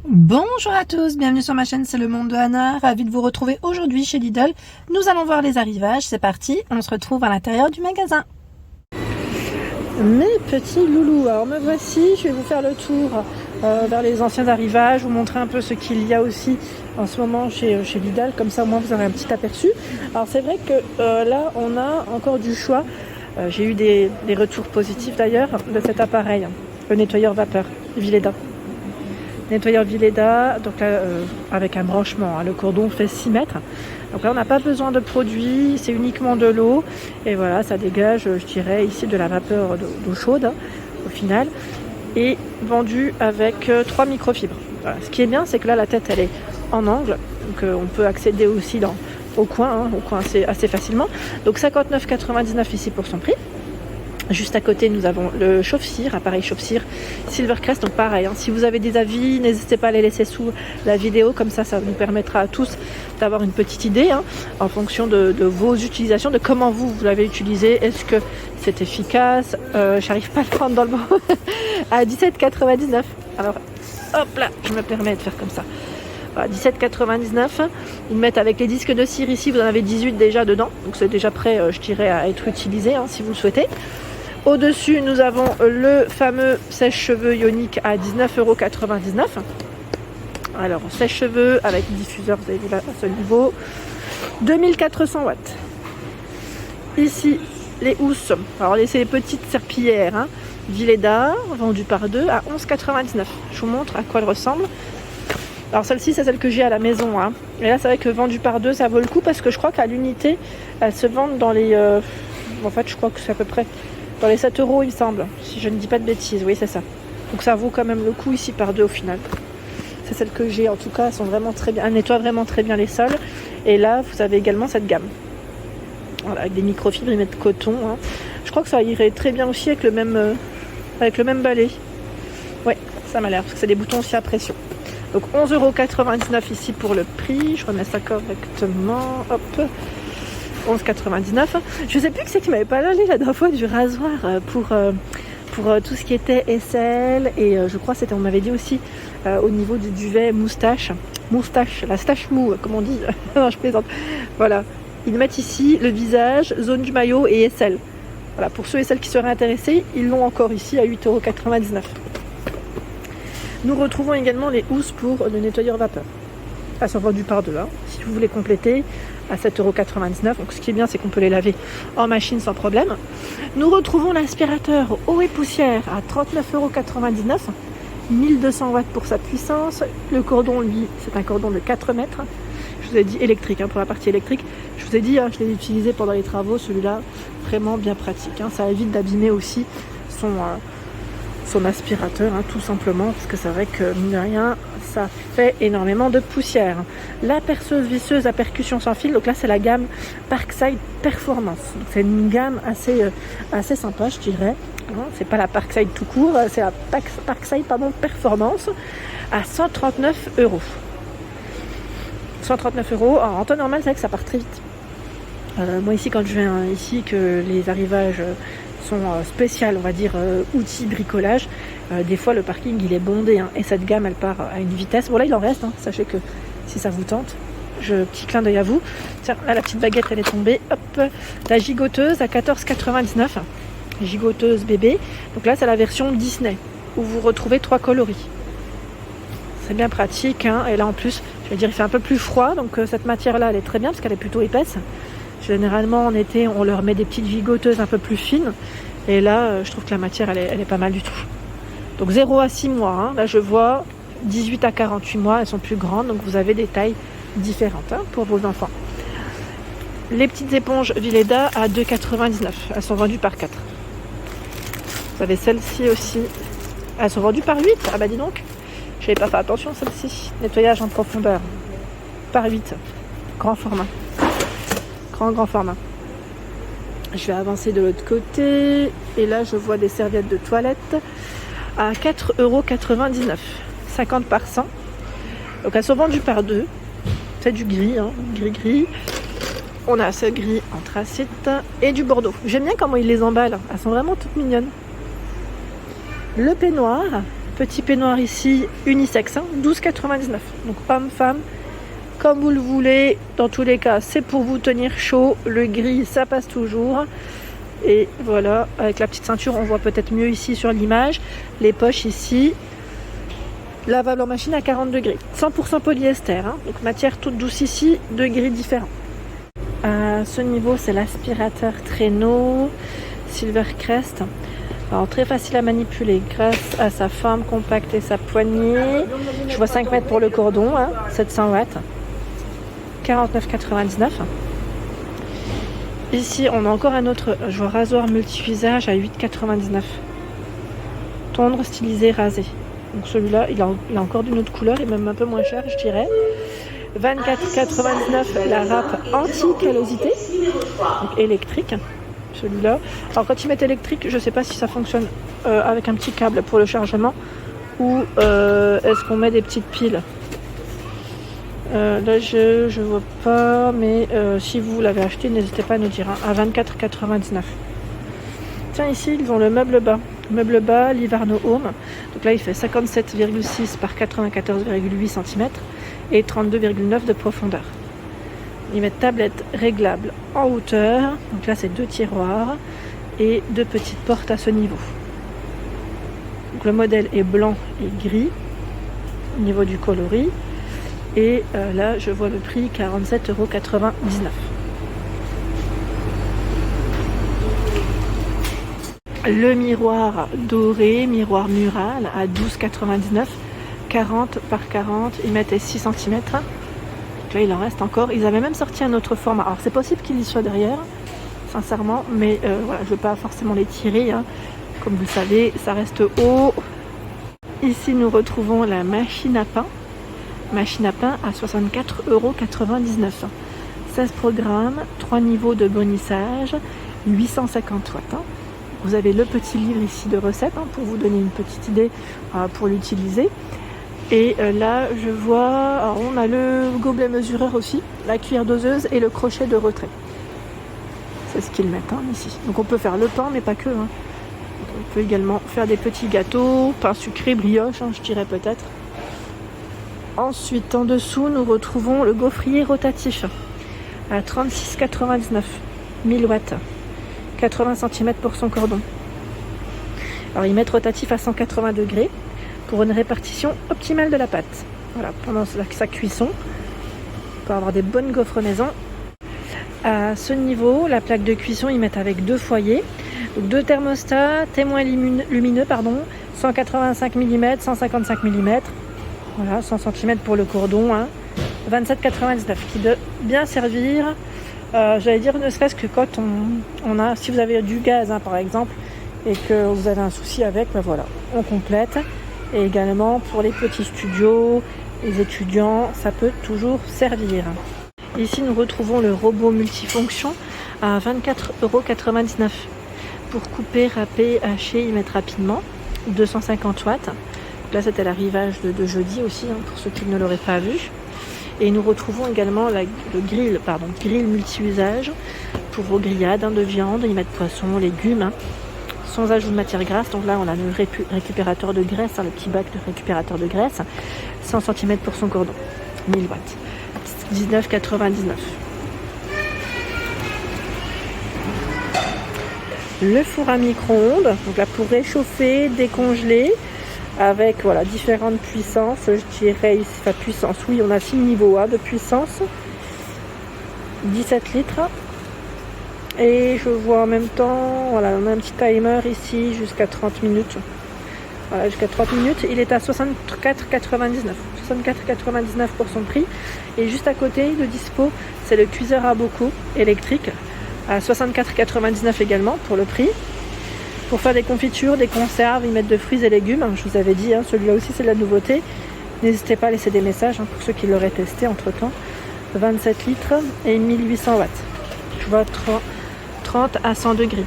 Bonjour à tous, bienvenue sur ma chaîne, c'est le monde de Anna, ravie de vous retrouver aujourd'hui chez Lidl. Nous allons voir les arrivages, c'est parti, on se retrouve à l'intérieur du magasin. Mes petits loulous, alors me voici, je vais vous faire le tour vers les anciens arrivages, vous montrer un peu ce qu'il y a aussi en ce moment chez Lidl, comme ça au moins vous aurez un petit aperçu. Alors c'est vrai que là on a encore du choix, j'ai eu des retours positifs d'ailleurs de cet appareil, le nettoyeur vapeur Vileda. Nettoyeur Vileda, donc là avec un branchement, hein, le cordon fait 6 mètres. Donc là on n'a pas besoin de produits, c'est uniquement de l'eau. Et voilà, ça dégage, je dirais, ici de la vapeur d'eau chaude hein, au final. Et vendu avec 3 microfibres. Voilà. Ce qui est bien, c'est que là la tête elle est en angle. Donc on peut accéder aussi au coin assez facilement. Donc 59,99 ici pour son prix. Juste à côté, nous avons le chauffe-cire, appareil chauffe-cire Silvercrest. Donc pareil, hein, si vous avez des avis, n'hésitez pas à les laisser sous la vidéo. Comme ça nous permettra à tous d'avoir une petite idée hein, en fonction de vos utilisations, de comment vous l'avez utilisé. Est-ce que c'est efficace j'arrive pas à le prendre dans le mot. À 17,99. Alors, hop là, je me permets de faire comme ça. Voilà, 17,99. Ils mettent avec les disques de cire ici, vous en avez 18 déjà dedans. Donc c'est déjà prêt, je dirais, à être utilisé hein, si vous le souhaitez. Au-dessus, nous avons le fameux sèche-cheveux ionique à 19,99 €. Alors, sèche-cheveux avec diffuseur, vous avez vu là, à ce niveau, 2400 watts. Ici, les housses. Alors, c'est les petites serpillières, hein, Vileda, vendues par 2 à 11,99 €. Je vous montre à quoi elles ressemblent. Alors, celle-ci, c'est celle que j'ai à la maison. Hein. Et là, c'est vrai que vendu par 2, ça vaut le coup parce que je crois qu'à l'unité, elles se vendent dans les... En fait, je crois que c'est à peu près... dans les 7 €, il me semble, si je ne dis pas de bêtises, oui c'est ça. Donc ça vaut quand même le coup ici par 2 au final. C'est celle que j'ai, en tout cas, elles sont vraiment très bien, elles nettoient vraiment très bien les sols. Et là, vous avez également cette gamme. Voilà, avec des microfibres, ils mettent coton. Hein. Je crois que ça irait très bien aussi avec le même balai. Ouais, ça m'a l'air, parce que c'est des boutons aussi à pression. Donc 11,99 € ici pour le prix, je remets ça correctement, hop. 11,99. Je sais plus que c'est qui m'avait parlé la dernière fois du rasoir pour tout ce qui était aisselle et je crois on m'avait dit aussi au niveau du duvet moustache, la stache mou comme on dit. Non, je plaisante. Voilà, ils mettent ici le visage, zone du maillot et aisselle. Voilà, pour ceux et celles qui seraient intéressés, ils l'ont encore ici à 8,99 €. Nous retrouvons également les housses pour le nettoyeur vapeur. Elles sont vendues par 2 hein, si vous voulez compléter à 7,99 €. Donc ce qui est bien, c'est qu'on peut les laver en machine sans problème. Nous retrouvons l'aspirateur eau et poussière à 39,99 €. 1200 watts pour sa puissance. Le cordon, lui, c'est un cordon de 4 mètres. Je vous ai dit électrique, hein, pour la partie électrique. Je vous ai dit, hein, je l'ai utilisé pendant les travaux. Celui-là, vraiment bien pratique. Hein. Ça évite d'abîmer aussi son aspirateur, hein, tout simplement, parce que c'est vrai que, mine de rien, ça fait énormément de poussière. La perceuse visseuse à percussion sans fil, donc là c'est la gamme Parkside Performance. C'est une gamme assez sympa, je dirais. C'est pas la Parkside tout court, c'est la Parkside Performance à 139 €. 139 €. Alors, en temps normal, c'est vrai que ça part très vite. Moi ici, quand je viens ici, que les arrivages sont spéciales, on va dire, outils bricolage, des fois le parking il est bondé hein, et cette gamme elle part à une vitesse. Bon là il en reste, hein, sachez que si ça vous tente, petit clin d'œil à vous. Tiens, là la petite baguette elle est tombée. Hop, la gigoteuse à 14,99 €. Gigoteuse bébé. Donc là c'est la version Disney où vous retrouvez 3 coloris. C'est bien pratique hein, et là en plus, je vais dire il fait un peu plus froid, donc cette matière là elle est très bien parce qu'elle est plutôt épaisse. Généralement en été on leur met des petites gigoteuses un peu plus fines et là je trouve que la matière elle est pas mal du tout. Donc 0 à 6 mois, hein. Là je vois 18 à 48 mois, elles sont plus grandes donc vous avez des tailles différentes hein, pour vos enfants. Les petites éponges Vileda à 2,99 €, elles sont vendues par 4. Vous avez celle-ci aussi, elles sont vendues par 8, ah bah dis donc, je n'avais pas fait attention celle-ci. Nettoyage en profondeur, par 8, grand format. Grand format. Je vais avancer de l'autre côté et là je vois des serviettes de toilette à 4,99 €, 50 par 100. Donc elles sont vendues par 2. C'est du gris, hein, gris. On a ce gris anthracite et du bordeaux. J'aime bien comment ils les emballent. Elles sont vraiment toutes mignonnes. Le peignoir petit peignoir ici, unisexe, hein, 12,99 €. Donc homme, femme, comme vous le voulez. Dans tous les cas, c'est pour vous tenir chaud. Le gris, ça passe toujours. Et voilà, avec la petite ceinture, on voit peut-être mieux ici sur l'image. Les poches ici. Lavable en machine à 40 degrés. 100% polyester, hein, donc matière toute douce ici, de gris différents. À ce niveau, c'est l'aspirateur traîneau Silvercrest. Alors très facile à manipuler grâce à sa forme compacte et sa poignée. Je vois 5 mètres pour le cordon, hein, 700 watts. 49,99 €. Ici, on a encore un autre rasoir multi-usage à 8,99 €. Tondre, stylisé, rasé. Donc celui-là, il a encore d'une autre couleur et même un peu moins cher, je dirais. 24,99 € la râpe anti-callosité, donc électrique. Celui-là. Alors quand ils mettent électrique, je ne sais pas si ça fonctionne avec un petit câble pour le chargement ou est-ce qu'on met des petites piles. Là je vois pas, mais si vous l'avez acheté, n'hésitez pas à nous dire, hein, à 24,99 €. Tiens, ici ils ont le meuble bas. Meuble bas, Livarno Home. Donc là il fait 57,6 par 94,8 cm et 32,9 de profondeur. Ils mettent tablette réglable en hauteur. Donc là c'est 2 tiroirs et 2 petites portes à ce niveau. Donc le modèle est blanc et gris au niveau du coloris. Et là je vois le prix 47,99 €. Le miroir doré, miroir mural à 12,99 €, 40 par 40, ils mettent 6 cm. Donc là il en reste encore. Ils avaient même sorti un autre format. Alors c'est possible qu'il y soit derrière, sincèrement, mais voilà, je ne veux pas forcément les tirer, hein. Comme vous le savez, ça reste haut. Ici nous retrouvons la machine à pain. Machine à pain à 64,99 €. 16 programmes, 3 niveaux de bonissage, 850 watts. Hein. Vous avez le petit livre ici de recettes, hein, pour vous donner une petite idée pour l'utiliser. Et là, je vois, alors on a le gobelet mesureur aussi, la cuillère doseuse et le crochet de retrait. C'est ce qu'ils mettent, hein, ici. Donc on peut faire le pain, mais pas que. Hein. On peut également faire des petits gâteaux, pain sucré, brioche, hein, je dirais peut-être. Ensuite, en dessous, nous retrouvons le gaufrier rotatif à 36,99 €, 1000 watts. 80 cm pour son cordon. Alors ils mettent rotatif à 180 degrés pour une répartition optimale de la pâte. Voilà, pendant sa cuisson, pour avoir des bonnes gaufres maison. À ce niveau, la plaque de cuisson, ils mettent avec 2 foyers. Donc 2 thermostats, témoins lumineux, 185 mm, 155 mm. Voilà, 100 cm pour le cordon, hein. 27,99 € qui doit bien servir. J'allais dire, ne serait-ce que quand on a, si vous avez du gaz, hein, par exemple, et que vous avez un souci avec, ben voilà, on complète. Et également pour les petits studios, les étudiants, ça peut toujours servir. Ici nous retrouvons le robot multifonction à 24,99 € pour couper, râper, hacher, y mettre rapidement. 250 watts. Là c'était l'arrivage de jeudi aussi, hein, pour ceux qui ne l'auraient pas vu. Et nous retrouvons également le grill multi-usage pour vos grillades, hein, de viande, y mettre poisson, légumes, hein, sans ajout de matière grasse. Donc là on a le récupérateur de graisse, hein, le petit bac de récupérateur de graisse, 100 cm pour son cordon, 1000 watts, 19,99 €. Le four à micro-ondes, donc là pour réchauffer, décongeler, avec voilà, différentes puissances, je dirais ici, enfin puissance, oui, on a 6 niveaux, hein, de puissance, 17 litres, et je vois en même temps, voilà, on a un petit timer ici jusqu'à 30 minutes, voilà, jusqu'à 30 minutes, il est à 64,99 € pour son prix, et juste à côté de dispo, c'est le cuiseur à bocaux électrique, à 64,99 € également pour le prix. Pour faire des confitures, des conserves, ils mettent de fruits et légumes. Je vous avais dit, hein, celui-là aussi c'est de la nouveauté. N'hésitez pas à laisser des messages, hein, pour ceux qui l'auraient testé entre temps. 27 litres et 1800 watts. Je vois 30 à 100 degrés.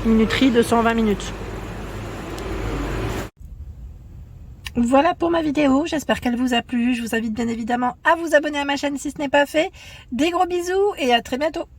Minuterie de 120 minutes. Voilà pour ma vidéo, j'espère qu'elle vous a plu. Je vous invite bien évidemment à vous abonner à ma chaîne si ce n'est pas fait. Des gros bisous et à très bientôt.